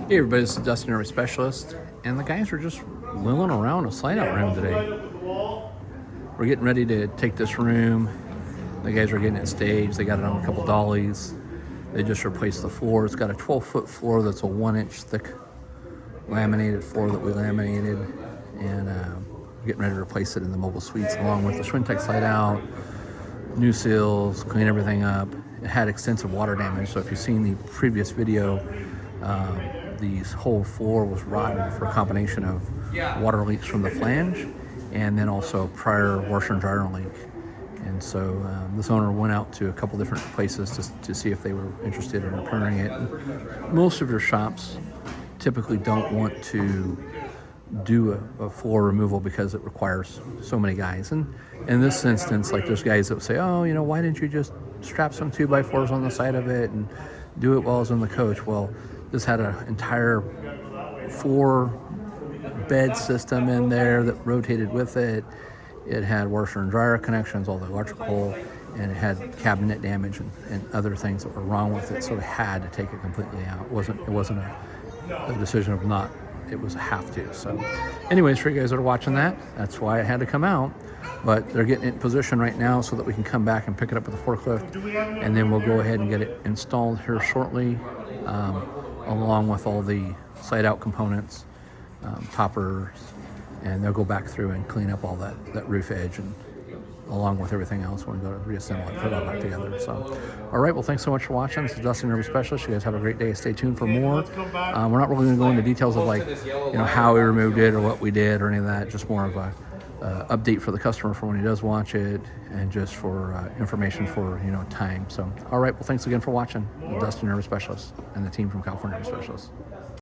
Hey everybody, this is Dustin, Area Specialist, and the guys are just wheeling around a slide-out room today. We're getting ready to take this room. The guys are getting it staged. They got it on a couple dollies. They just replaced the floor. It's got a 12-foot floor that's a 1-inch thick laminated floor that we laminated, and we're getting ready to replace it in the mobile suites along with the Schwintek slide-out, new seals, clean everything up. It had extensive water damage, so if you've seen the previous video, the whole floor was rotten for a combination of water leaks from the flange and then also prior washer and dryer leak. And so this owner went out to a couple different places to see if they were interested in repairing it. And most of your shops typically don't want to do a floor removal because it requires so many guys. And in this instance, like there's guys that would say, oh, why didn't you just strap some 2x4s on the side of it and do it while it's in the coach? Well, this had an entire 4-bed system in there that rotated with it. It had washer and dryer connections, all the electrical, and it had cabinet damage and other things that were wrong with it. So they had to take it completely out. It wasn't a decision of not. It was a have to. So anyways, for you guys that are watching that, that's why it had to come out. But they're getting it in position right now so that we can come back and pick it up with the forklift, and then we'll go ahead and get it installed here shortly, along with all the slide-out components, toppers, and they'll go back through and clean up all that roof edge, and along with everything else when we go to reassemble it, put it all back together. So, all right, well, thanks so much for watching. This is Dustin, Area Specialist. You guys have a great day. Stay tuned for more. We're not really going to go into details of how we removed it or what we did or any of that. Just more of a update for the customer for when he does watch it, and just for information for time. So, all right, well, thanks again for watching. Dustin, Area Specialist, and the team from California Area Specialist.